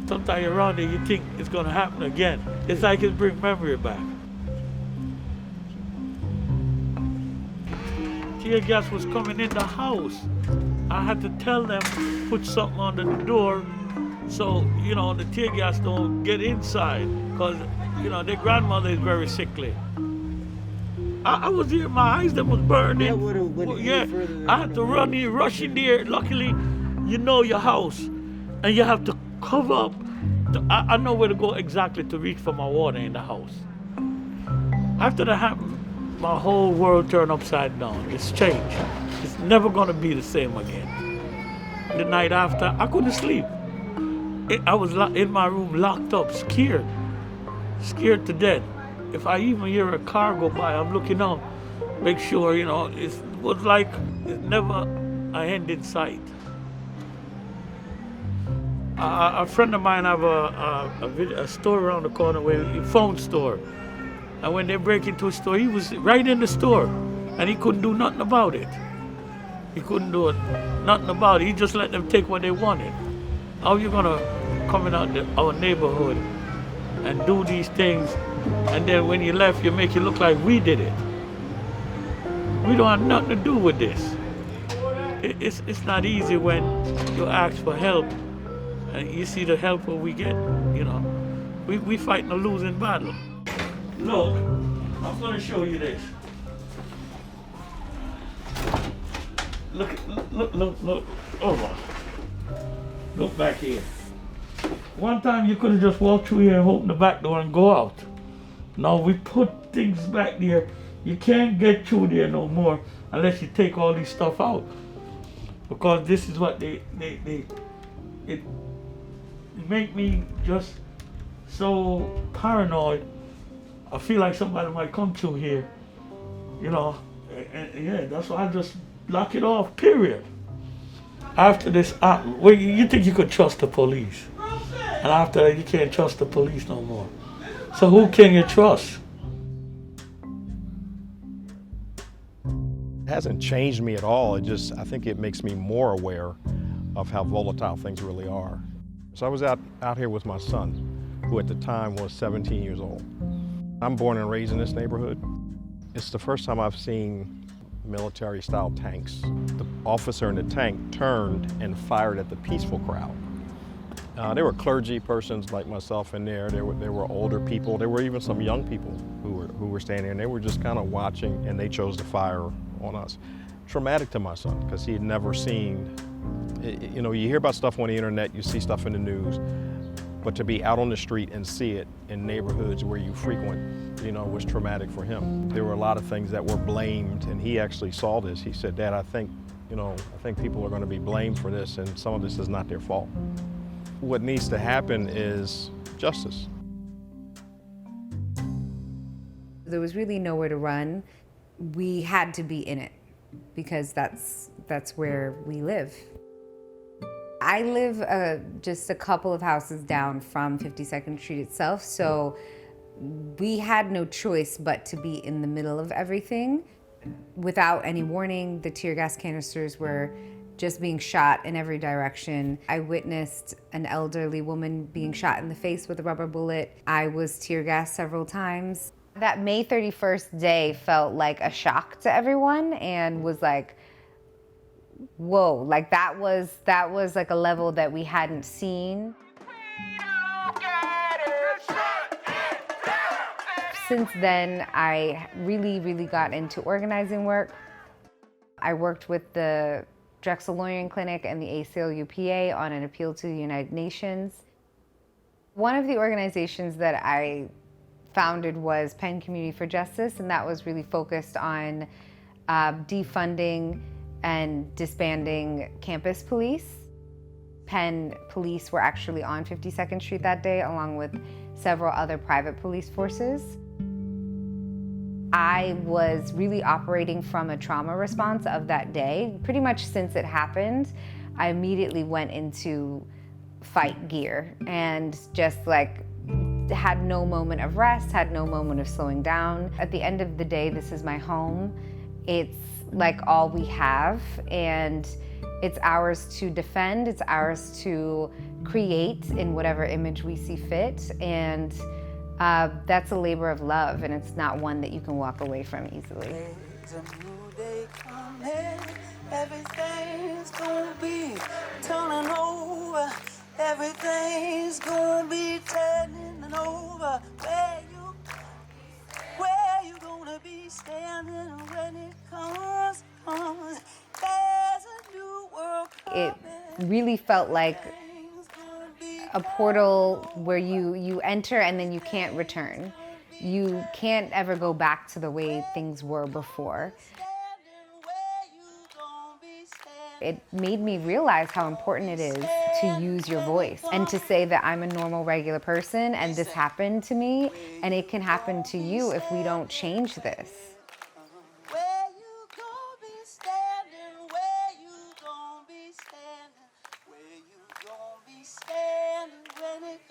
Sometimes you're around there, you think it's gonna happen again. It's like it brings memory back. Tear gas was coming in the house. I had to tell them, put something under the door so, the tear gas don't get inside. Because, their grandmother is very sickly. I was here, my eyes them was burning. That would have went any further than I had to run in, rush in there. Luckily, your house. And you have to cover up. I know where to go exactly to reach for my water in the house. After that happened, my whole world turned upside down. It's changed. It's never gonna be the same again. The night after, I couldn't sleep. I was in my room, locked up, scared to death. If I even hear a car go by, I'm looking out, make sure, it was like it's never an end in sight. A friend of mine have a store around the corner, a phone store. And when they break into a store, he was right in the store, and he couldn't do nothing about it. He couldn't do nothing about it. He just let them take what they wanted. How you gonna come in our neighborhood and do these things, and then when you left, you make it look like we did it? We don't have nothing to do with this. It's not easy when you ask for help, and you see the help that we get. We fighting a losing battle. Look, I'm gonna show you this. Look, over. Look back here. One time you could have just walked through here and opened the back door and go out. Now we put things back there. You can't get through there no more unless you take all this stuff out. Because this is what it make me just so paranoid. I feel like somebody might come through here, and yeah, that's why I just lock it off, period. After this, you think you could trust the police, and after that, you can't trust the police no more. So who can you trust? It hasn't changed me at all. I think it makes me more aware of how volatile things really are. So I was out here with my son, who at the time was 17 years old. I'm born and raised in this neighborhood. It's the first time I've seen military-style tanks. The officer in the tank turned and fired at the peaceful crowd. There were clergy persons like myself in there. There were older people. There were even some young people who were standing there, and they were just kind of watching, and they chose to fire on us. Traumatic to my son, because he had never seen, you hear about stuff on the internet, you see stuff in the news, but to be out on the street and see it in neighborhoods where you frequent, was traumatic for him. There were a lot of things that were blamed, and he actually saw this. He said, "Dad, I think people are going to be blamed for this, and some of this is not their fault." What needs to happen is justice. There was really nowhere to run. We had to be in it because that's where we live. I live just a couple of houses down from 52nd Street itself, so we had no choice but to be in the middle of everything. Without any warning, the tear gas canisters were just being shot in every direction. I witnessed an elderly woman being shot in the face with a rubber bullet. I was tear gassed several times. That May 31st day felt like a shock to everyone and was like, whoa, like that was like a level that we hadn't seen. Since then, I really got into organizing work. I worked with the Drexel Lawyering Clinic and the ACLU-PA on an appeal to the United Nations. One of the organizations that I founded was Penn Community for Justice, and that was really focused on defunding and disbanding campus police. Penn police were actually on 52nd Street that day, along with several other private police forces. I was really operating from a trauma response of that day. Pretty much since it happened, I immediately went into fight gear and just like had no moment of rest, had no moment of slowing down. At the end of the day, this is my home. It's like all we have, and It's ours to defend, it's ours to create in whatever image we see fit, and that's a labor of love, and it's not one that you can walk away from easily. There's a new day coming, everything's gonna be turning over, everything's gonna be turning over. Where you gonna be standing when it comes, there's a new world coming. It really felt like a portal where you enter and then you can't return. You can't ever go back to the way things were before. It made me realize how important it is to use your voice and to say that I'm a normal, regular person and this happened to me, and it can happen to you if we don't change this. Where you gonna be standing? Where you gonna be standing? Where you gonna be standing when it